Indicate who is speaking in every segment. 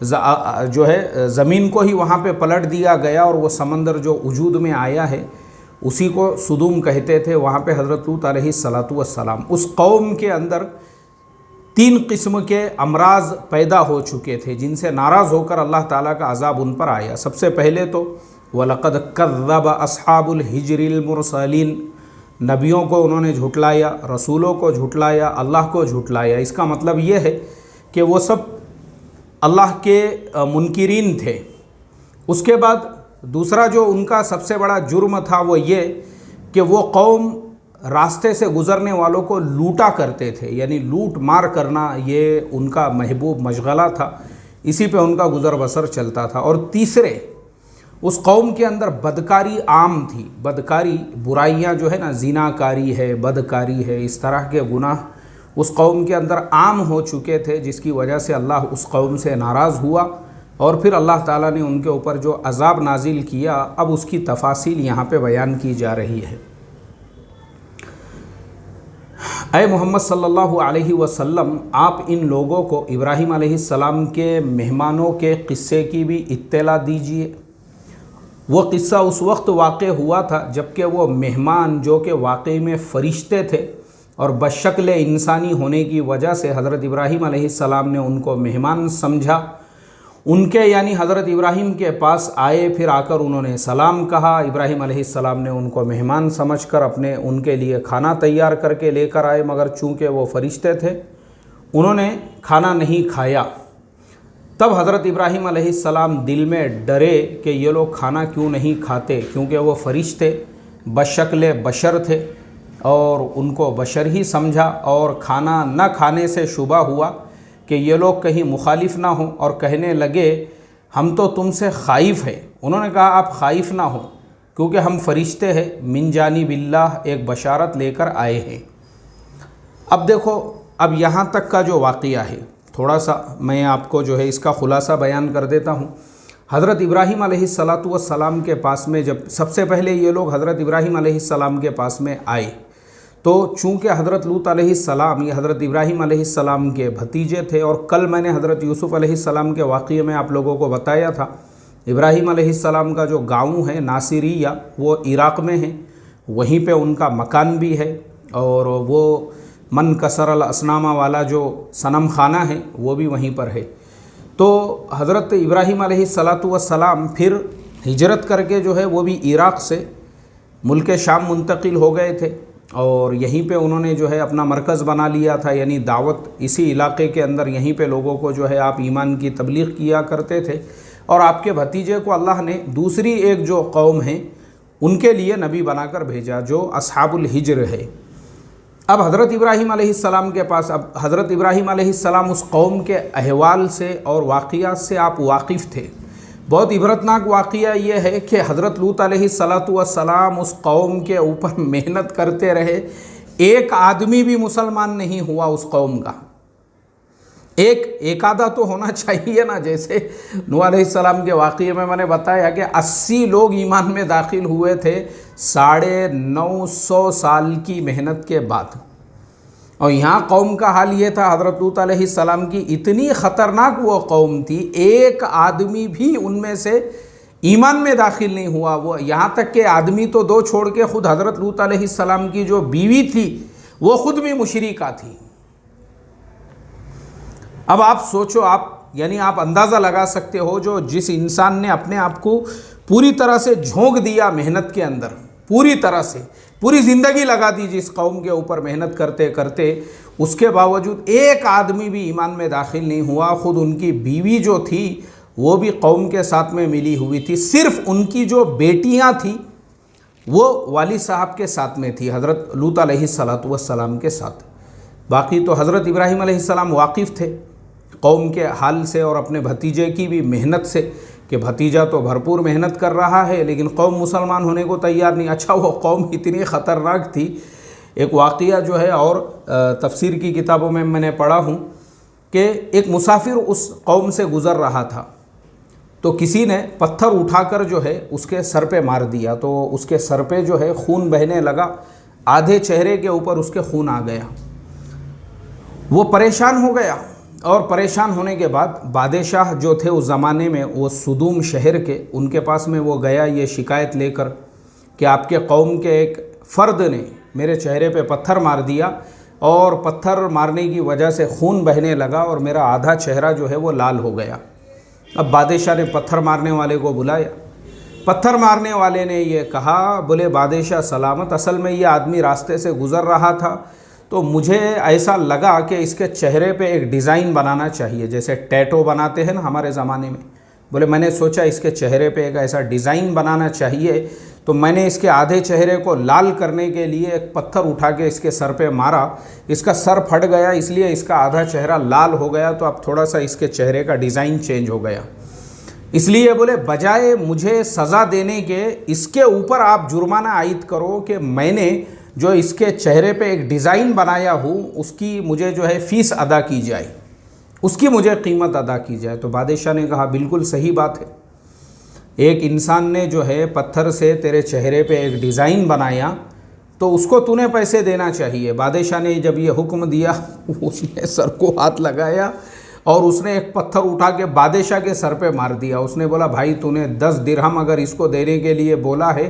Speaker 1: جو ہے زمین کو ہی وہاں پہ پلٹ دیا گیا، اور وہ سمندر جو وجود میں آیا ہے اسی کو سدوم کہتے تھے۔ وہاں پہ حضرت لوط علیہ السلام اس قوم کے اندر 3 قسم کے امراض پیدا ہو چکے تھے جن سے ناراض ہو کر اللہ تعالیٰ کا عذاب ان پر آیا۔ سب سے پہلے تو وَلَقَدْ كَذَّبَ أَصْحَابُ الْحِجْرِ الْمُرْسَلِينَ، نبیوں کو انہوں نے جھٹلایا، رسولوں کو جھٹلایا، اللہ کو جھٹلایا۔ اس کا مطلب یہ ہے کہ وہ سب اللہ کے منکرین تھے۔ اس کے بعد دوسرا جو ان کا سب سے بڑا جرم تھا وہ یہ کہ وہ قوم راستے سے گزرنے والوں کو لوٹا کرتے تھے، یعنی لوٹ مار کرنا یہ ان کا محبوب مشغلہ تھا، اسی پہ ان کا گزر بسر چلتا تھا۔ اور تیسرے، اس قوم کے اندر بدکاری عام تھی، بدکاری، برائیاں جو ہے نا، زناکاری ہے، بدکاری ہے، اس طرح کے گناہ اس قوم کے اندر عام ہو چکے تھے، جس کی وجہ سے اللہ اس قوم سے ناراض ہوا، اور پھر اللہ تعالیٰ نے ان کے اوپر جو عذاب نازل کیا، اب اس کی تفاصیل یہاں پہ بیان کی جا رہی ہے۔ اے محمد صلی اللہ علیہ وسلم، آپ ان لوگوں کو ابراہیم علیہ السلام کے مہمانوں کے قصے کی بھی اطلاع دیجیے۔ وہ قصہ اس وقت واقع ہوا تھا جبکہ وہ مہمان جو کہ واقعی میں فرشتے تھے اور بشکل انسانی ہونے کی وجہ سے حضرت ابراہیم علیہ السلام نے ان کو مہمان سمجھا۔ ان کے یعنی حضرت ابراہیم کے پاس آئے، پھر آ کر انہوں نے سلام کہا۔ ابراہیم علیہ السلام نے ان کو مہمان سمجھ کر ان کے لیے کھانا تیار کر کے لے کر آئے، مگر چونکہ وہ فرشتے تھے انہوں نے کھانا نہیں کھایا۔ تب حضرت ابراہیم علیہ السلام دل میں ڈرے کہ یہ لوگ کھانا کیوں نہیں کھاتے، کیونکہ وہ فرشتے بشکل بشر تھے اور ان کو بشر ہی سمجھا، اور کھانا نہ کھانے سے شبہ ہوا کہ یہ لوگ کہیں مخالف نہ ہوں، اور کہنے لگے ہم تو تم سے خائف ہیں۔ انہوں نے کہا آپ خائف نہ ہوں، کیونکہ ہم فرشتے ہیں، من جانب اللہ ایک بشارت لے کر آئے ہیں۔ اب دیکھو، اب یہاں تک کا جو واقعہ ہے تھوڑا سا میں آپ کو جو ہے اس کا خلاصہ بیان کر دیتا ہوں۔ حضرت ابراہیم علیہ السلام کے پاس میں جب سب سے پہلے یہ لوگ حضرت ابراہیم علیہ السلام کے پاس میں آئے، تو چونکہ حضرت لوط علیہ السلام یہ حضرت ابراہیم علیہ السلام کے بھتیجے تھے، اور کل میں نے حضرت یوسف علیہ السلام کے واقعے میں آپ لوگوں کو بتایا تھا، ابراہیم علیہ السلام کا جو گاؤں ہے ناصریہ وہ عراق میں ہے، وہیں پہ ان کا مکان بھی ہے، اور وہ من کسر الاصنام والا جو صنم خانہ ہے وہ بھی وہیں پر ہے۔ تو حضرت ابراہیم علیہ السلام پھر ہجرت کر کے جو ہے وہ بھی عراق سے ملک شام منتقل ہو گئے تھے، اور یہیں پہ انہوں نے جو ہے اپنا مرکز بنا لیا تھا، یعنی دعوت اسی علاقے کے اندر یہیں پہ لوگوں کو جو ہے آپ ایمان کی تبلیغ کیا کرتے تھے، اور آپ کے بھتیجے کو اللہ نے دوسری ایک جو قوم ہے ان کے لیے نبی بنا کر بھیجا جو اصحاب الحجر ہے۔ اب حضرت ابراہیم علیہ السلام کے پاس، اب حضرت ابراہیم علیہ السلام اس قوم کے احوال سے اور واقعات سے آپ واقف تھے۔ بہت عبرتناک واقعہ یہ ہے کہ حضرت لوط علیہ السلام اس قوم کے اوپر محنت کرتے رہے، ایک آدمی بھی مسلمان نہیں ہوا اس قوم کا۔ ایک آدھا تو ہونا چاہیے نا، جیسے نوح علیہ السلام کے واقعے میں نے بتایا کہ 80 لوگ ایمان میں داخل ہوئے تھے 950 سال کی محنت کے بعد، اور یہاں قوم کا حال یہ تھا، حضرت لوط علیہ السلام کی اتنی خطرناک وہ قوم تھی، ایک آدمی بھی ان میں سے ایمان میں داخل نہیں ہوا۔ وہ یہاں تک کہ آدمی تو دو چھوڑ کے خود حضرت لوط علیہ السلام کی جو بیوی تھی وہ خود بھی مشرکہ تھی۔ اب آپ سوچو، آپ اندازہ لگا سکتے ہو، جس انسان نے اپنے آپ کو پوری طرح سے جھونک دیا محنت کے اندر، پوری طرح سے پوری زندگی لگا دی جس قوم کے اوپر محنت کرتے کرتے، اس کے باوجود ایک آدمی بھی ایمان میں داخل نہیں ہوا۔ خود ان کی بیوی جو تھی وہ بھی قوم کے ساتھ میں ملی ہوئی تھی، صرف ان کی جو بیٹیاں تھیں وہ والد صاحب کے ساتھ میں تھی، حضرت لوط علیہ السلام کے ساتھ۔ باقی تو حضرت ابراہیم علیہ السلام واقف تھے قوم کے حال سے اور اپنے بھتیجے کی بھی محنت سے، کہ بھتیجا تو بھرپور محنت کر رہا ہے لیکن قوم مسلمان ہونے کو تیار نہیں۔ اچھا، وہ قوم اتنی خطرناک تھی، ایک واقعہ جو ہے اور تفسیر کی کتابوں میں نے پڑھا ہوں کہ ایک مسافر اس قوم سے گزر رہا تھا، تو کسی نے پتھر اٹھا کر جو ہے اس کے سر پہ مار دیا، تو اس کے سر پہ جو ہے خون بہنے لگا، آدھے چہرے کے اوپر اس کے خون آ گیا۔ وہ پریشان ہو گیا اور پریشان ہونے کے بعد بادشاہ جو تھے اس زمانے میں وہ صدوم شہر کے، ان کے پاس میں وہ گیا یہ شکایت لے کر کہ آپ کے قوم کے ایک فرد نے میرے چہرے پہ پتھر مار دیا اور پتھر مارنے کی وجہ سے خون بہنے لگا اور میرا آدھا چہرہ جو ہے وہ لال ہو گیا۔ اب بادشاہ نے پتھر مارنے والے کو بلایا۔ پتھر مارنے والے نے یہ کہا، بولے بادشاہ سلامت، اصل میں یہ آدمی راستے سے گزر رہا تھا تو مجھے ایسا لگا کہ اس کے چہرے پہ ایک ڈیزائن بنانا چاہیے، جیسے ٹیٹو بناتے ہیں نا ہمارے زمانے میں۔ بولے میں نے سوچا اس کے چہرے پہ ایک ایسا ڈیزائن بنانا چاہیے، تو میں نے اس کے آدھے چہرے کو لال کرنے کے لیے ایک پتھر اٹھا کے اس کے سر پہ مارا، اس کا سر پھٹ گیا، اس لیے اس کا آدھا چہرہ لال ہو گیا، تو اب تھوڑا سا اس کے چہرے کا ڈیزائن چینج ہو گیا۔ اس لیے بولے بجائے مجھے سزا دینے کے اس کے اوپر آپ جرمانہ عائد کرو کہ میں نے جو اس کے چہرے پہ ایک ڈیزائن بنایا ہوں اس کی مجھے جو ہے فیس ادا کی جائے، اس کی مجھے قیمت ادا کی جائے۔ تو بادشاہ نے کہا بالکل صحیح بات ہے، ایک انسان نے جو ہے پتھر سے تیرے چہرے پہ ایک ڈیزائن بنایا تو اس کو تو نے پیسے دینا چاہیے۔ بادشاہ نے جب یہ حکم دیا اس نے سر کو ہاتھ لگایا اور اس نے ایک پتھر اٹھا کے بادشاہ کے سر پہ مار دیا۔ اس نے بولا بھائی تو نے 10 درہم اگر اس کو دینے کے لیے بولا ہے،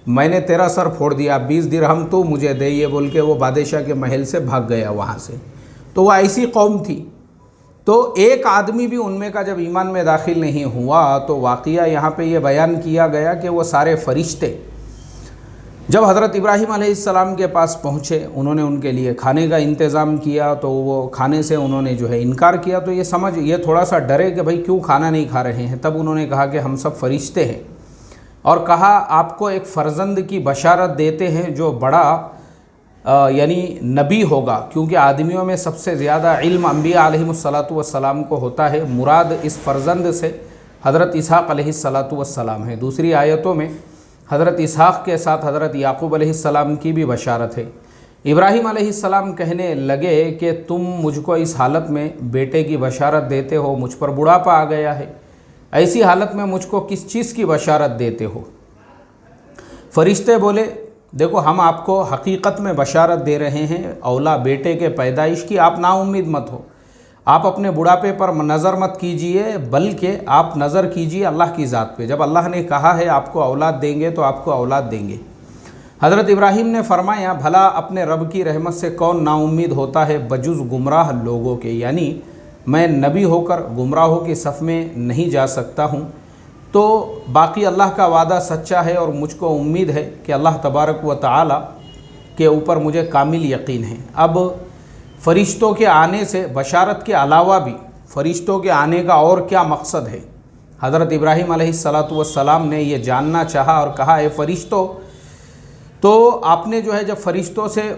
Speaker 1: میں نے تیرا سر پھوڑ دیا، 20 درہم تو مجھے دے، یہ بول کے وہ بادشاہ کے محل سے بھاگ گیا وہاں سے۔ تو وہ ایسی قوم تھی۔ تو ایک آدمی بھی ان میں کا جب ایمان میں داخل نہیں ہوا تو واقعہ یہاں پہ یہ بیان کیا گیا کہ وہ سارے فرشتے جب حضرت ابراہیم علیہ السلام کے پاس پہنچے، انہوں نے ان کے لیے کھانے کا انتظام کیا تو وہ کھانے سے انہوں نے جو ہے انکار کیا، تو یہ تھوڑا سا ڈرے کہ بھائی کیوں کھانا نہیں کھا رہے ہیں۔ تب انہوں نے کہا کہ ہم سب فرشتے ہیں، اور کہا آپ کو ایک فرزند کی بشارت دیتے ہیں جو بڑا یعنی نبی ہوگا، کیونکہ آدمیوں میں سب سے زیادہ علم انبیاء علیہ السلام کو ہوتا ہے۔ مراد اس فرزند سے حضرت اسحاق علیہ السلام ہے۔ دوسری آیتوں میں حضرت اسحاق کے ساتھ حضرت یعقوب علیہ السلام کی بھی بشارت ہے۔ ابراہیم علیہ السلام کہنے لگے کہ تم مجھ کو اس حالت میں بیٹے کی بشارت دیتے ہو، مجھ پر بڑھاپا آ گیا ہے، ایسی حالت میں مجھ کو کس چیز کی بشارت دیتے ہو؟ فرشتے بولے دیکھو ہم آپ کو حقیقت میں بشارت دے رہے ہیں بیٹے کے پیدائش کی، آپ نا امید مت ہو، آپ اپنے بڑھاپے پر نظر مت کیجئے، بلکہ آپ نظر کیجئے اللہ کی ذات پہ۔ جب اللہ نے کہا ہے آپ کو اولاد دیں گے تو آپ کو اولاد دیں گے۔ حضرت ابراہیم نے فرمایا بھلا اپنے رب کی رحمت سے کون نا امید ہوتا ہے بجز گمراہ لوگوں کے، یعنی میں نبی ہو کر گمراہوں کی صف میں نہیں جا سکتا ہوں۔ تو باقی اللہ کا وعدہ سچا ہے اور مجھ کو امید ہے کہ اللہ تبارک و تعالی کے اوپر مجھے کامل یقین ہے۔ اب فرشتوں کے آنے سے بشارت کے علاوہ بھی فرشتوں کے آنے کا اور کیا مقصد ہے؟ حضرت ابراہیم علیہ السلام نے یہ جاننا چاہا اور کہا اے فرشتوں، تو آپ نے جو ہے جب فرشتوں سے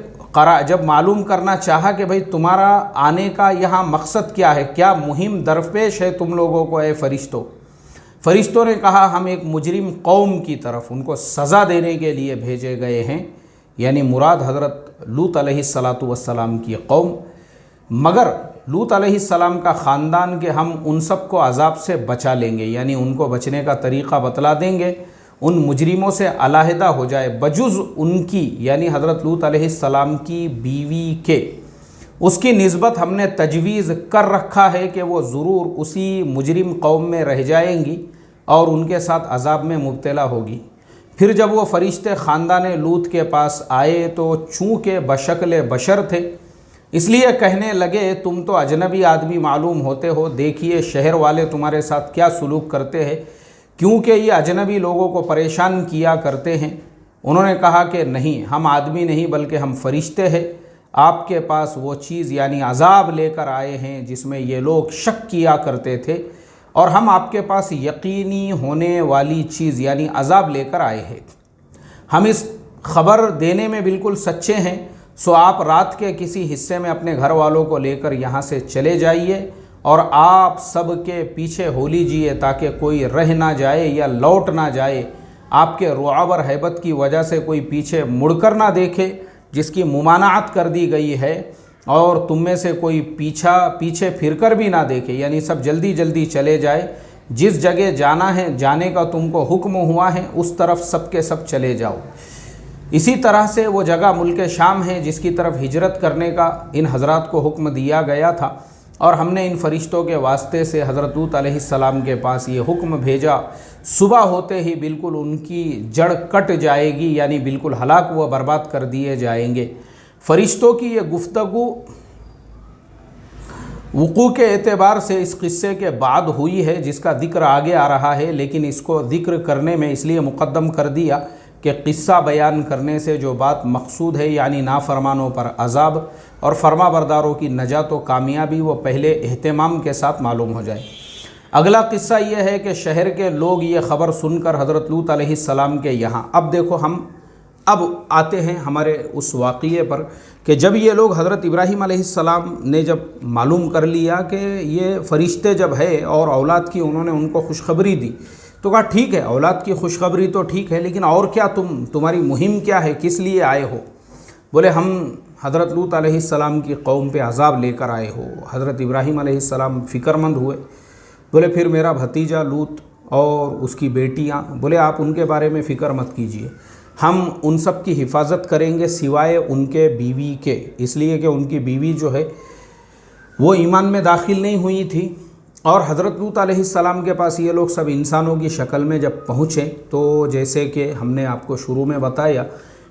Speaker 1: جب معلوم کرنا چاہا کہ بھئی تمہارا آنے کا یہاں مقصد کیا ہے، کیا مہم درپیش ہے تم لوگوں کو اے فرشتوں؟ فرشتوں نے کہا ہم ایک مجرم قوم کی طرف ان کو سزا دینے کے لیے بھیجے گئے ہیں، یعنی مراد حضرت لوط علیہ السلام کی قوم، مگر لوط علیہ السلام کا خاندان کہ ہم ان سب کو عذاب سے بچا لیں گے، یعنی ان کو بچنے کا طریقہ بتلا دیں گے، ان مجرموں سے علیحدہ ہو جائے بجز ان کی، یعنی حضرت لوط علیہ السلام کی بیوی کے، اس کی نسبت ہم نے تجویز کر رکھا ہے کہ وہ ضرور اسی مجرم قوم میں رہ جائیں گی اور ان کے ساتھ عذاب میں مبتلا ہوگی۔ پھر جب وہ فرشتے خاندان لوط کے پاس آئے تو چونکہ بشکل بشر تھے، اس لیے کہنے لگے تم تو اجنبی آدمی معلوم ہوتے ہو، دیکھیے شہر والے تمہارے ساتھ کیا سلوک کرتے ہیں، کیونکہ یہ اجنبی لوگوں کو پریشان کیا کرتے ہیں۔ انہوں نے کہا کہ نہیں، ہم آدمی نہیں بلکہ ہم فرشتے ہیں، آپ کے پاس وہ چیز یعنی عذاب لے کر آئے ہیں جس میں یہ لوگ شک کیا کرتے تھے، اور ہم آپ کے پاس یقینی ہونے والی چیز یعنی عذاب لے کر آئے ہیں۔ ہم اس خبر دینے میں بالکل سچے ہیں، سو آپ رات کے کسی حصے میں اپنے گھر والوں کو لے کر یہاں سے چلے جائیے اور آپ سب کے پیچھے ہو لیجیے تاکہ کوئی رہ نہ جائے یا لوٹ نہ جائے، آپ کے رعب اور ہیبت کی وجہ سے کوئی پیچھے مڑ کر نہ دیکھے جس کی ممانعت کر دی گئی ہے، اور تم میں سے کوئی پیچھے پھر کر بھی نہ دیکھے، یعنی سب جلدی جلدی چلے جائے، جس جگہ جانا ہے جانے کا تم کو حکم ہوا ہے اس طرف سب کے سب چلے جاؤ۔ اسی طرح سے وہ جگہ ملک شام ہے جس کی طرف ہجرت کرنے کا ان حضرات کو حکم دیا گیا تھا، اور ہم نے ان فرشتوں کے واسطے سے حضرت لوط علیہ السلام کے پاس یہ حکم بھیجا، صبح ہوتے ہی بالکل ان کی جڑ کٹ جائے گی، یعنی بالکل ہلاک و برباد کر دیے جائیں گے۔ فرشتوں کی یہ گفتگو وقوع کے اعتبار سے اس قصے کے بعد ہوئی ہے، جس کا ذکر آگے آ رہا ہے، لیکن اس کو ذکر کرنے میں اس لیے مقدم کر دیا کہ قصہ بیان کرنے سے جو بات مقصود ہے، یعنی نافرمانوں پر عذاب اور فرما برداروں کی نجات و کامیابی، وہ پہلے اہتمام کے ساتھ معلوم ہو جائے۔ اگلا قصہ یہ ہے کہ شہر کے لوگ یہ خبر سن کر حضرت لوط علیہ السلام کے یہاں، اب دیکھو ہم اب آتے ہیں ہمارے اس واقعے پر کہ جب یہ لوگ حضرت ابراہیم علیہ السلام نے جب معلوم کر لیا کہ یہ فرشتے جب ہے اور اولاد کی انہوں نے ان کو خوشخبری دی، تو کہا ٹھیک ہے، اولاد کی خوشخبری تو ٹھیک ہے، لیکن اور کیا، تمہاری مہم کیا ہے، کس لیے آئے ہو؟ بولے ہم حضرت لوط علیہ السلام کی قوم پہ عذاب لے کر آئے ہو۔ حضرت ابراہیم علیہ السلام فکر مند ہوئے، بولے پھر میرا بھتیجا لوط اور اس کی بیٹیاں، بولے آپ ان کے بارے میں فکر مت کیجئے، ہم ان سب کی حفاظت کریں گے سوائے ان کے بیوی کے، اس لیے کہ ان کی بیوی جو ہے وہ ایمان میں داخل نہیں ہوئی تھی۔ اور حضرت لوط علیہ السلام کے پاس یہ لوگ سب انسانوں کی شکل میں جب پہنچے تو جیسے کہ ہم نے آپ کو شروع میں بتایا،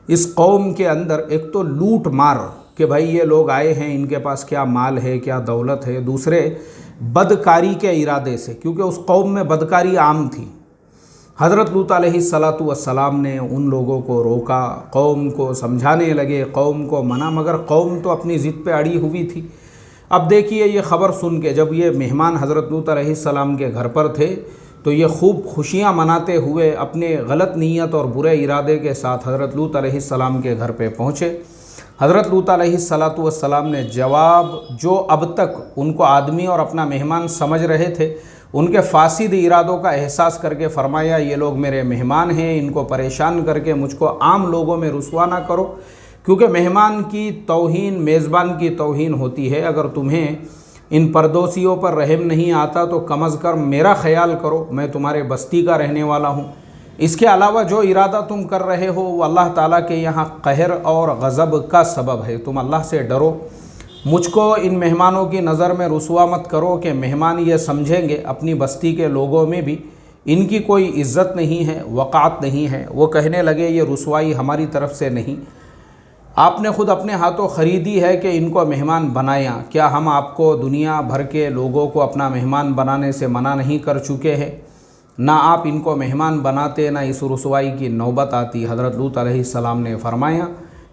Speaker 1: اس قوم کے اندر ایک تو لوٹ مار کہ بھائی یہ لوگ آئے ہیں، ان کے پاس کیا مال ہے، کیا دولت ہے، دوسرے بدکاری کے ارادے سے، کیونکہ اس قوم میں بدکاری عام تھی۔ حضرت لوط علیہ السلام نے ان لوگوں کو روکا، قوم کو سمجھانے لگے، قوم کو منع، مگر قوم تو اپنی ضد پہ اڑی ہوئی تھی۔ اب دیکھیے یہ خبر سن کے جب یہ مہمان حضرت لوط علیہ السلام کے گھر پر تھے تو یہ خوب خوشیاں مناتے ہوئے اپنے غلط نیت اور برے ارادے کے ساتھ حضرت لوط علیہ السلام کے گھر پہ پہنچے۔ حضرت لوط علیہ السلام نے جواب جو اب تک ان کو آدمی اور اپنا مہمان سمجھ رہے تھے، ان کے فاسد ارادوں کا احساس کر کے فرمایا، یہ لوگ میرے مہمان ہیں، ان کو پریشان کر کے مجھ کو عام لوگوں میں رسوا نہ کرو، کیونکہ مہمان کی توہین میزبان کی توہین ہوتی ہے۔ اگر تمہیں ان پردوسیوں پر رحم نہیں آتا تو کم از کم میرا خیال کرو، میں تمہارے بستی کا رہنے والا ہوں۔ اس کے علاوہ جو ارادہ تم کر رہے ہو وہ اللہ تعالیٰ کے یہاں قہر اور غضب کا سبب ہے، تم اللہ سے ڈرو، مجھ کو ان مہمانوں کی نظر میں رسوا مت کرو کہ مہمان یہ سمجھیں گے اپنی بستی کے لوگوں میں بھی ان کی کوئی عزت نہیں ہے، وقعت نہیں ہے، وہ کہنے لگے یہ رسوائی ہماری طرف سے نہیں، آپ نے خود اپنے ہاتھوں خریدی ہے کہ ان کو مہمان بنایا، کیا ہم آپ کو دنیا بھر کے لوگوں کو اپنا مہمان بنانے سے منع نہیں کر چکے ہیں؟ نہ آپ ان کو مہمان بناتے نہ اس رسوائی کی نوبت آتی۔ حضرت لوط علیہ السلام نے فرمایا،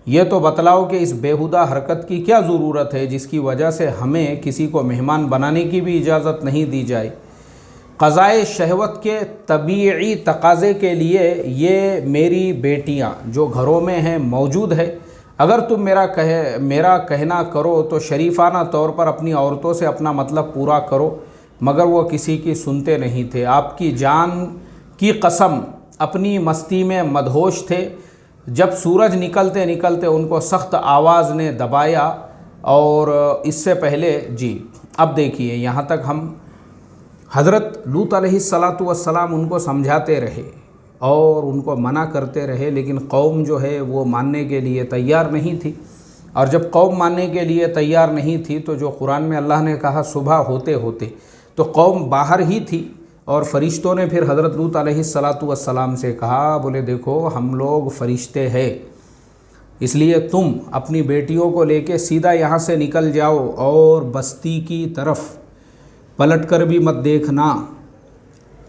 Speaker 1: یہ تو بتلاؤ کہ اس بیہودہ حرکت کی کیا ضرورت ہے جس کی وجہ سے ہمیں کسی کو مہمان بنانے کی بھی اجازت نہیں دی جائے؟ قضائے شہوت کے طبیعی تقاضے کے لیے یہ میری بیٹیاں جو گھروں میں ہیں موجود ہے، اگر تم میرا کہنا کرو تو شریفانہ طور پر اپنی عورتوں سے اپنا مطلب پورا کرو، مگر وہ کسی کی سنتے نہیں تھے۔ آپ کی جان کی قسم اپنی مستی میں مدہوش تھے۔ جب سورج نکلتے نکلتے ان کو سخت آواز نے دبایا، اور اس سے پہلے اب دیکھیے یہاں تک ہم حضرت لوط علیہ السلام ان کو سمجھاتے رہے اور ان کو منع کرتے رہے، لیکن قوم جو ہے وہ ماننے کے لیے تیار نہیں تھی۔ اور جب قوم ماننے کے لیے تیار نہیں تھی تو جو قرآن میں اللہ نے کہا صبح ہوتے ہوتے، تو قوم باہر ہی تھی، اور فرشتوں نے پھر حضرت لوط علیہ السلام سے کہا، بولے دیکھو ہم لوگ فرشتے ہیں، اس لیے تم اپنی بیٹیوں کو لے کے سیدھا یہاں سے نکل جاؤ اور بستی کی طرف پلٹ کر بھی مت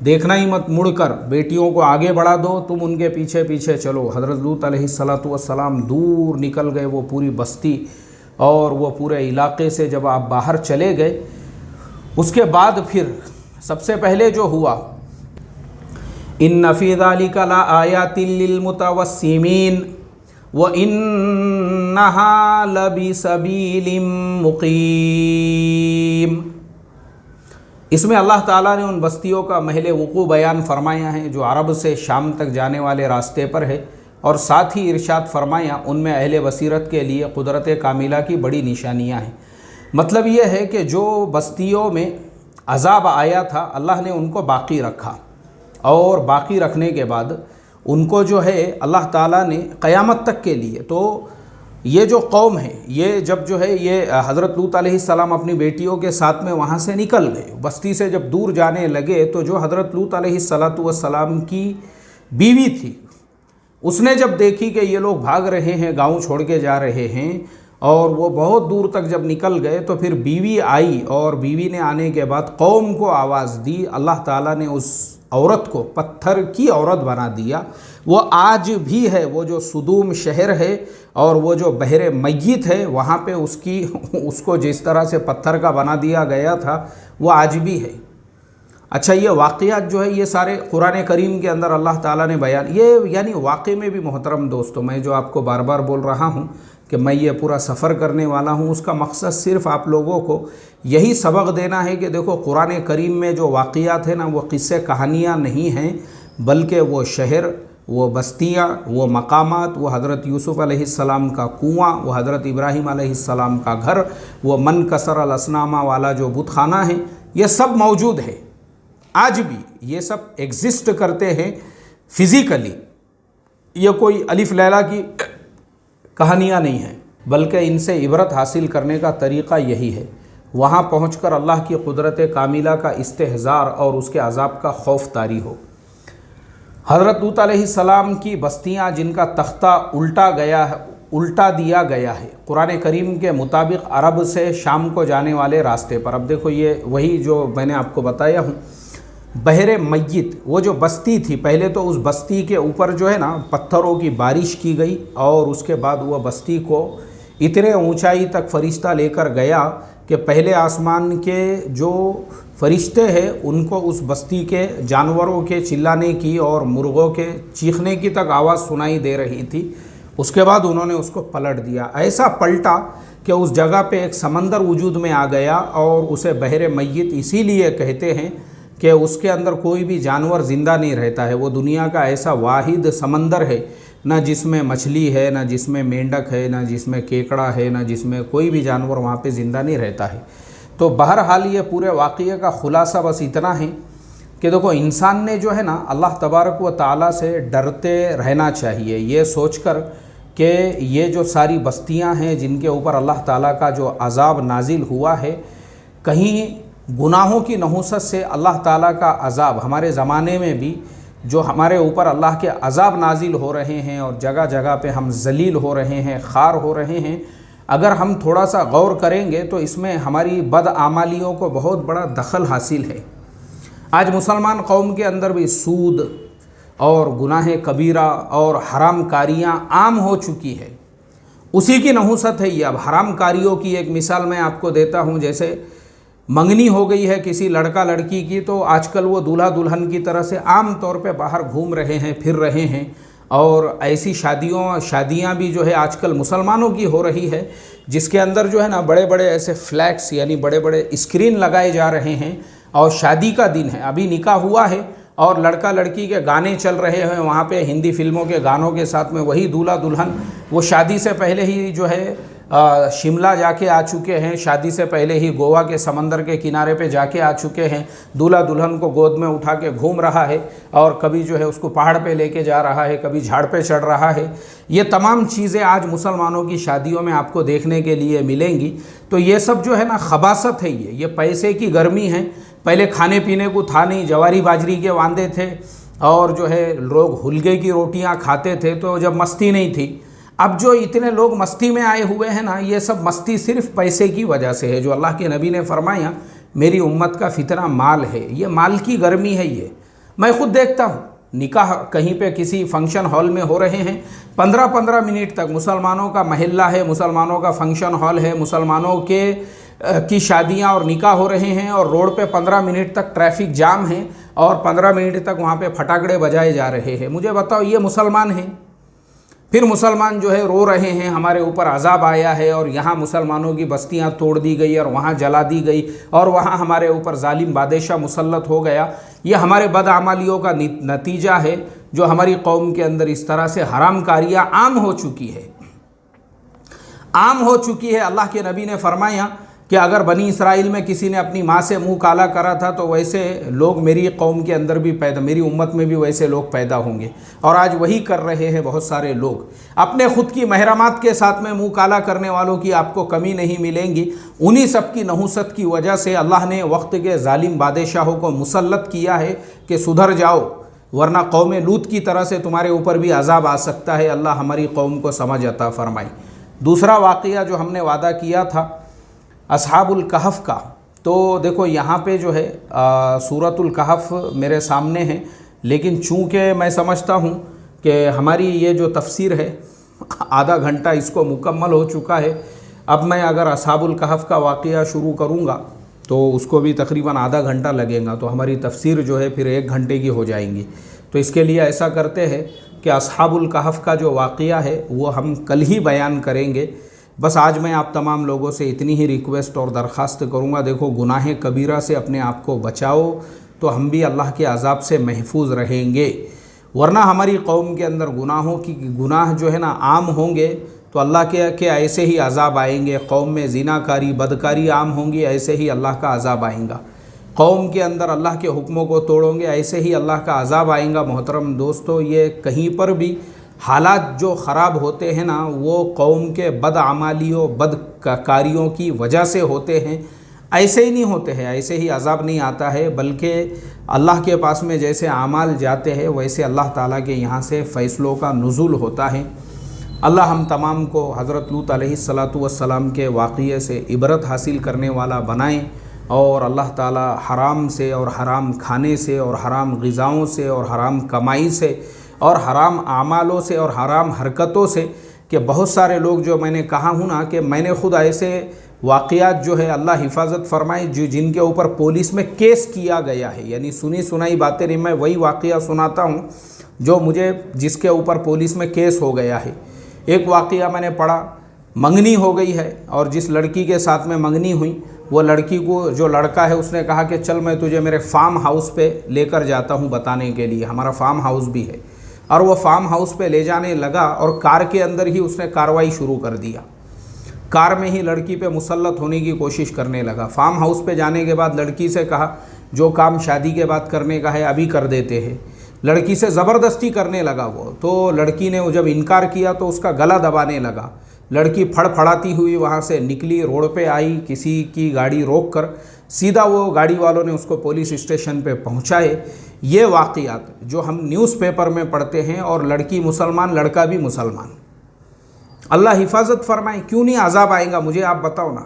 Speaker 1: دیکھنا ہی مت، مڑ کر بیٹیوں کو آگے بڑھا دو، تم ان کے پیچھے پیچھے چلو۔ حضرت لوط علیہ السلام دور نکل گئے، وہ پوری بستی اور وہ پورے علاقے سے جب آپ باہر چلے گئے، اس کے بعد پھر سب سے پہلے جو ہوا، ان فی ذلک لآیات للمتوسمین وانہا لبسبیل مقیم۔ اس میں اللہ تعالیٰ نے ان بستیوں کا محل وقوع بیان فرمایا ہے جو عرب سے شام تک جانے والے راستے پر ہے، اور ساتھ ہی ارشاد فرمایا ان میں اہل بصیرت کے لیے قدرت کاملہ کی بڑی نشانیاں ہیں۔ مطلب یہ ہے کہ جو بستیوں میں عذاب آیا تھا اللہ نے ان کو باقی رکھا، اور باقی رکھنے کے بعد ان کو جو ہے اللہ تعالیٰ نے قیامت تک کے لیے، تو یہ جو قوم ہے یہ جب جو ہے یہ حضرت لوط علیہ السلام اپنی بیٹیوں کے ساتھ میں وہاں سے نکل گئے، بستی سے جب دور جانے لگے تو جو حضرت لوط علیہ السلام کی بیوی تھی اس نے جب دیکھی کہ یہ لوگ بھاگ رہے ہیں، گاؤں چھوڑ کے جا رہے ہیں، اور وہ بہت دور تک جب نکل گئے تو پھر بیوی آئی، اور بیوی نے آنے کے بعد قوم کو آواز دی۔ اللہ تعالیٰ نے اس عورت کو پتھر کی عورت بنا دیا۔ وہ آج بھی ہے، وہ جو صدوم شہر ہے اور وہ جو بحر میت ہے وہاں پہ اس کو جس طرح سے پتھر کا بنا دیا گیا تھا وہ آج بھی ہے۔ اچھا، یہ واقعات جو ہے یہ سارے قرآن کریم کے اندر اللہ تعالیٰ نے بیان، یہ یعنی واقعے میں بھی محترم دوستو، میں جو آپ کو بار بار بول رہا ہوں کہ میں یہ پورا سفر کرنے والا ہوں، اس کا مقصد صرف آپ لوگوں کو یہی سبق دینا ہے کہ دیکھو قرآن کریم میں جو واقعات ہیں نا وہ قصے کہانیاں نہیں ہیں، بلکہ وہ شہر، وہ بستیاں، وہ مقامات، وہ حضرت یوسف علیہ السلام کا کنواں، وہ حضرت ابراہیم علیہ السلام کا گھر، وہ من کسر الاسنامہ والا جو بت خانہ ہے، یہ سب موجود ہے، آج بھی یہ سب ایگزسٹ کرتے ہیں فزیکلی۔ یہ کوئی الف لیلا کی کہانیاں نہیں ہیں، بلکہ ان سے عبرت حاصل کرنے کا طریقہ یہی ہے، وہاں پہنچ کر اللہ کی قدرت کاملہ کا استحضار اور اس کے عذاب کا خوف طاری ہو۔ حضرت لوط علیہ السلام کی بستیاں جن کا تختہ الٹا دیا گیا ہے قرآن کریم کے مطابق عرب سے شام کو جانے والے راستے پر۔ اب دیکھو یہ وہی جو میں نے آپ کو بتایا ہوں، بحر میت، وہ جو بستی تھی، پہلے تو اس بستی کے اوپر جو ہے نا پتھروں کی بارش کی گئی، اور اس کے بعد وہ بستی کو اتنے اونچائی تک فرشتہ لے کر گیا کہ پہلے آسمان کے جو فرشتے ہیں ان کو اس بستی کے جانوروں کے چلانے کی اور مرغوں کے چیخنے کی تک آواز سنائی دے رہی تھی۔ اس کے بعد انہوں نے اس کو پلٹ دیا، ایسا پلٹا کہ اس جگہ پہ ایک سمندر وجود میں آ گیا، اور اسے بحر میت اسی لیے کہتے ہیں کہ اس کے اندر کوئی بھی جانور زندہ نہیں رہتا ہے۔ وہ دنیا کا ایسا واحد سمندر ہے، نہ جس میں مچھلی ہے، نہ جس میں مینڈک ہے، نہ جس میں کیکڑا ہے، نہ جس میں کوئی بھی جانور وہاں پہ زندہ نہیں رہتا ہے۔ تو بہرحال یہ پورے واقعے کا خلاصہ بس اتنا ہے کہ دیکھو انسان نے جو ہے نا اللہ تبارک و تعالیٰ سے ڈرتے رہنا چاہیے، یہ سوچ کر کہ یہ جو ساری بستیاں ہیں جن کے اوپر اللہ تعالیٰ کا جو عذاب نازل ہوا ہے، کہیں گناہوں کی نحوست سے اللہ تعالیٰ کا عذاب ہمارے زمانے میں بھی جو ہمارے اوپر اللہ کے عذاب نازل ہو رہے ہیں اور جگہ جگہ پہ ہم ذلیل ہو رہے ہیں، خوار ہو رہے ہیں، اگر ہم تھوڑا سا غور کریں گے تو اس میں ہماری بدعمالیوں کو بہت بڑا دخل حاصل ہے۔ آج مسلمان قوم کے اندر بھی سود اور گناہ کبیرہ اور حرام کاریاں عام ہو چکی ہے، اسی کی نحوست ہے یہ۔ اب حرام کاریوں کی ایک مثال میں آپ کو دیتا ہوں، جیسے منگنی ہو گئی ہے کسی لڑکا لڑکی کی، تو آج کل وہ دولہا دلہن کی طرح سے عام طور پہ باہر گھوم رہے ہیں، پھر رہے ہیں، اور ایسی شادیاں بھی جو ہے آج کل مسلمانوں کی ہو رہی ہے، جس کے اندر جو ہے نا بڑے بڑے ایسے فلیکس یعنی بڑے بڑے اسکرین لگائے جا رہے ہیں، اور شادی کا دن ہے، ابھی نکاح ہوا ہے اور لڑکا لڑکی کے گانے چل رہے ہیں وہاں پہ، ہندی فلموں کے گانوں کے ساتھ میں وہی دولہا دلہن وہ شادی سے پہلے ہی جو ہے شملہ جا کے آ چکے ہیں، شادی سے پہلے ہی گوا کے سمندر کے کنارے پہ جا کے آ چکے ہیں، دولہا دلہن کو گود میں اٹھا کے گھوم رہا ہے، اور کبھی جو ہے اس کو پہاڑ پہ لے کے جا رہا ہے، کبھی جھاڑ پہ چڑھ رہا ہے۔ یہ تمام چیزیں آج مسلمانوں کی شادیوں میں آپ کو دیکھنے کے لیے ملیں گی۔ تو یہ سب جو ہے نا خباثت ہے، یہ پیسے کی گرمی ہے۔ پہلے کھانے پینے کو تھا نہیں، جواری باجری کے واندے تھے، اور جو ہے لوگ حلگے کی روٹیاں کھاتے تھے، تو جب مستی نہیں تھی۔ اب جو اتنے لوگ مستی میں آئے ہوئے ہیں نا، یہ سب مستی صرف پیسے کی وجہ سے ہے، جو اللہ کے نبی نے فرمایا میری امت کا فتنہ مال ہے، یہ مال کی گرمی ہے۔ یہ میں خود دیکھتا ہوں، نکاح کہیں پہ کسی فنکشن ہال میں ہو رہے ہیں، 15 منٹ تک مسلمانوں کا محلہ ہے، مسلمانوں کا فنکشن ہال ہے، مسلمانوں کی شادیاں اور نکاح ہو رہے ہیں، اور روڈ پہ 15 منٹ تک ٹریفک جام ہے، اور 15 منٹ تک وہاں پہ پھٹاکڑے بجائے جا رہے ہیں۔ مجھے بتاؤ یہ مسلمان ہیں؟ پھر مسلمان جو ہے رو رہے ہیں ہمارے اوپر عذاب آیا ہے، اور یہاں مسلمانوں کی بستیاں توڑ دی گئی اور وہاں جلا دی گئی، اور وہاں ہمارے اوپر ظالم بادشاہ مسلط ہو گیا۔ یہ ہمارے بدعمالیوں کا نتیجہ ہے، جو ہماری قوم کے اندر اس طرح سے حرام کاریاں عام ہو چکی ہے، عام ہو چکی ہے۔ اللہ کے نبی نے فرمایا کہ اگر بنی اسرائیل میں کسی نے اپنی ماں سے منہ کالا کرا تھا تو ویسے لوگ میری قوم کے اندر بھی میری امت میں بھی ویسے لوگ پیدا ہوں گے، اور آج وہی کر رہے ہیں بہت سارے لوگ۔ اپنے خود کی محرمات کے ساتھ میں منہ کالا کرنے والوں کی آپ کو کمی نہیں ملیں گی۔ انہی سب کی نحوست کی وجہ سے اللہ نے وقت کے ظالم بادشاہوں کو مسلط کیا ہے کہ سدھر جاؤ، ورنہ قوم لوط کی طرح سے تمہارے اوپر بھی عذاب آ سکتا ہے۔ اللہ ہماری قوم کو سمجھ عطا فرمائے۔ دوسرا واقعہ جو ہم نے وعدہ کیا تھا اصحاب الکہف کا، تو دیکھو یہاں پہ جو ہے سورۃ الکہف میرے سامنے ہے، لیکن چونکہ میں سمجھتا ہوں کہ ہماری یہ جو تفسیر ہے آدھا گھنٹہ اس کو مکمل ہو چکا ہے۔ اب میں اگر اصحاب الکہف کا واقعہ شروع کروں گا تو اس کو بھی تقریباً آدھا گھنٹہ لگے گا، تو ہماری تفسیر جو ہے پھر 1 گھنٹے کی ہو جائیں گی۔ تو اس کے لیے ایسا کرتے ہیں کہ اصحاب الکہف کا جو واقعہ ہے وہ ہم کل ہی بیان کریں گے۔ بس آج میں آپ تمام لوگوں سے اتنی ہی ریکویسٹ اور درخواست کروں گا، دیکھو گناہ کبیرہ سے اپنے آپ کو بچاؤ تو ہم بھی اللہ کے عذاب سے محفوظ رہیں گے، ورنہ ہماری قوم کے اندر گناہ جو ہے نا عام ہوں گے تو اللہ کے ایسے ہی عذاب آئیں گے۔ قوم میں زناکاری بدکاری عام ہوں گی، ایسے ہی اللہ کا عذاب آئیں گا۔ قوم کے اندر اللہ کے حکموں کو توڑوں گے، ایسے ہی اللہ کا عذاب آئیں گا۔ محترم دوستو، یہ کہیں پر بھی حالات جو خراب ہوتے ہیں نا وہ قوم کے بد اعمالیوں بد کاریوں کی وجہ سے ہوتے ہیں، ایسے ہی نہیں ہوتے ہیں، ایسے ہی عذاب نہیں آتا ہے، بلکہ اللہ کے پاس میں جیسے اعمال جاتے ہیں ویسے اللہ تعالیٰ کے یہاں سے فیصلوں کا نزول ہوتا ہے۔ اللہ ہم تمام کو حضرت لوط علیہ السلام کے واقعے سے عبرت حاصل کرنے والا بنائیں، اور اللہ تعالیٰ حرام سے اور حرام کھانے سے اور حرام غذاؤں سے اور حرام کمائی سے اور حرام اعمالوں سے اور حرام حرکتوں سے، کہ بہت سارے لوگ جو میں نے کہا ہوں نا کہ میں نے خود ایسے واقعات جو ہے اللہ حفاظت فرمائے جن کے اوپر پولیس میں کیس کیا گیا ہے، یعنی سنی سنائی باتیں نہیں، میں وہی واقعہ سناتا ہوں جو جس کے اوپر پولیس میں کیس ہو گیا ہے۔ ایک واقعہ میں نے پڑھا، منگنی ہو گئی ہے، اور جس لڑکی کے ساتھ میں منگنی ہوئی وہ لڑکی کو جو لڑکا ہے اس نے کہا کہ چل میں تجھے میرے فارم ہاؤس پہ لے کر جاتا ہوں بتانے کے لیے، ہمارا فارم ہاؤس بھی ہے، اور وہ فارم ہاؤس پہ لے جانے لگا اور کار کے اندر ہی اس نے کارروائی شروع کر دیا، کار میں ہی لڑکی پہ مسلط ہونے کی کوشش کرنے لگا۔ فارم ہاؤس پہ جانے کے بعد لڑکی سے کہا جو کام شادی کے بعد کرنے کا ہے ابھی کر دیتے ہیں، لڑکی سے زبردستی کرنے لگا وہ، تو لڑکی نے جب انکار کیا تو اس کا گلا دبانے لگا۔ لڑکی پھڑ پھڑاتی ہوئی وہاں سے نکلی، روڈ پہ آئی، کسی کی گاڑی روک کر سیدھا وہ گاڑی والوں نے اس کو پولیس اسٹیشن پہ پہنچائے۔ یہ واقعات جو ہم نیوز پیپر میں پڑھتے ہیں، اور لڑکی مسلمان لڑکا بھی مسلمان، اللہ حفاظت فرمائے، کیوں نہیں عذاب آئے گا مجھے آپ بتاؤ نا۔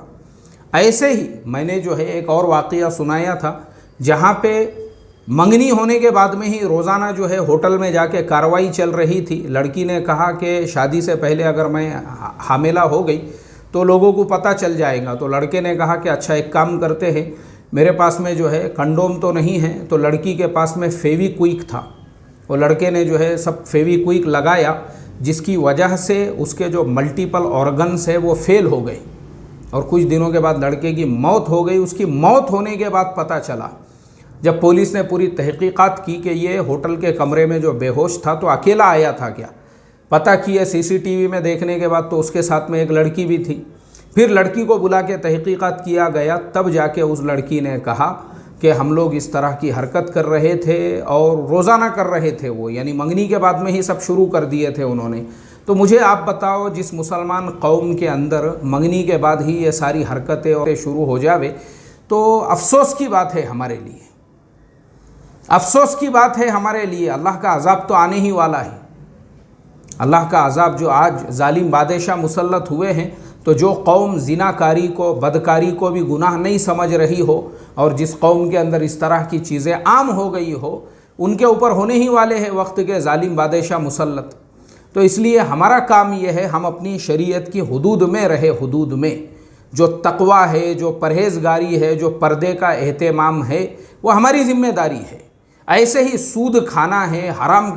Speaker 1: ایسے ہی میں نے جو ہے ایک اور واقعہ سنایا تھا جہاں پہ منگنی ہونے کے بعد میں ہی روزانہ جو ہے ہوٹل میں جا کے کارروائی چل رہی تھی۔ لڑکی نے کہا کہ شادی سے پہلے اگر میں حاملہ ہو گئی تو لوگوں کو پتہ چل جائے گا، تو لڑکے نے کہا کہ اچھا ایک کام کرتے ہیں، میرے پاس میں جو ہے کنڈوم تو نہیں ہے، تو لڑکی کے پاس میں فیوی کوئک تھا، وہ لڑکے نے جو ہے سب فیوی کوئک لگایا، جس کی وجہ سے اس کے جو ملٹیپل آرگنز ہے وہ فیل ہو گئے، اور کچھ دنوں کے بعد لڑکے کی موت ہو گئی۔ اس کی موت ہونے کے بعد پتہ چلا، جب پولیس نے پوری تحقیقات کی کہ یہ ہوٹل کے کمرے میں جو بے ہوش تھا تو اکیلا آیا تھا کیا، پتہ کیا CCTV میں دیکھنے کے بعد تو اس کے ساتھ میں ایک لڑکی بھی تھی۔ پھر لڑکی کو بلا کے تحقیقات کیا گیا، تب جا کے اس لڑکی نے کہا کہ ہم لوگ اس طرح کی حرکت کر رہے تھے اور روزانہ کر رہے تھے، وہ یعنی منگنی کے بعد میں ہی سب شروع کر دیے تھے انہوں نے۔ تو مجھے آپ بتاؤ، جس مسلمان قوم کے اندر منگنی کے بعد ہی یہ ساری حرکتیں اور شروع ہو جاوے، تو افسوس کی بات ہے ہمارے لیے، افسوس کی بات ہے ہمارے لیے۔ اللہ کا عذاب تو آنے ہی والا ہے، اللہ کا عذاب جو آج ظالم بادشاہ مسلط ہوئے ہیں، تو جو قوم زناکاری کو بدکاری کو بھی گناہ نہیں سمجھ رہی ہو، اور جس قوم کے اندر اس طرح کی چیزیں عام ہو گئی ہو، ان کے اوپر ہونے ہی والے ہیں وقت کے ظالم بادشاہ مسلط۔ تو اس لیے ہمارا کام یہ ہے ہم اپنی شریعت کی حدود میں رہے، حدود میں جو تقوی ہے، جو پرہیزگاری ہے، جو پردے کا اہتمام ہے، وہ ہماری ذمہ داری ہے۔ ایسے ہی سود کھانا ہے، حرام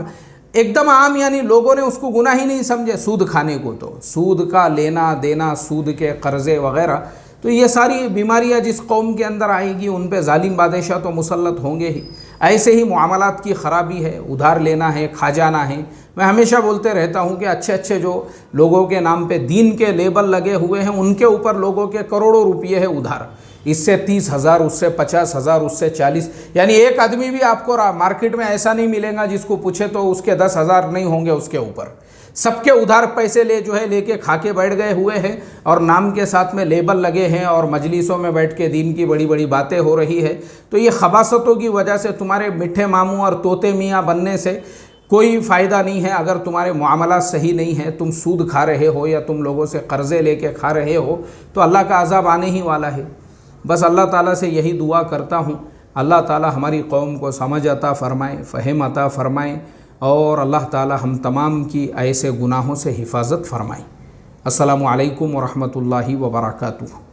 Speaker 1: ایک دم عام، یعنی لوگوں نے اس کو گناہ ہی نہیں سمجھے سود کھانے کو، تو سود کا لینا دینا، سود کے قرضے وغیرہ، تو یہ ساری بیماریاں جس قوم کے اندر آئے گی ان پہ ظالم بادشاہ تو مسلط ہوں گے ہی۔ ایسے ہی معاملات کی خرابی ہے، ادھار لینا ہے، کھا جانا ہے۔ میں ہمیشہ بولتے رہتا ہوں کہ اچھے اچھے جو لوگوں کے نام پہ دین کے لیبل لگے ہوئے ہیں ان کے اوپر لوگوں کے کروڑوں روپیے ہے ادھار، اس سے 30,000، اس سے 50,000، اس سے 40، یعنی ایک آدمی بھی آپ کو مارکیٹ میں ایسا نہیں ملے گا جس کو پوچھے تو اس کے 10,000 نہیں ہوں گے اس کے اوپر۔ سب کے ادھار پیسے لے کے کھا کے بیٹھ گئے ہوئے ہیں، اور نام کے ساتھ میں لیبل لگے ہیں، اور مجلسوں میں بیٹھ کے دین کی بڑی بڑی باتیں ہو رہی ہے۔ تو یہ خباثتوں کی وجہ سے تمہارے میٹھے ماموں اور طوطے میاں بننے سے کوئی فائدہ نہیں ہے۔ اگر تمہارے معاملات صحیح نہیں ہیں، تم سود کھا رہے ہو یا تم لوگوں سے قرضے لے کے کھا رہے ہو، تو اللہ کا عذاب آنے ہی والا ہے۔ بس اللہ تعالیٰ سے یہی دعا کرتا ہوں، اللہ تعالیٰ ہماری قوم کو سمجھ عطا فرمائے، فہم عطا فرمائے، اور اللہ تعالیٰ ہم تمام کی ایسے گناہوں سے حفاظت فرمائے۔ السلام علیکم ورحمۃ اللہ وبرکاتہ۔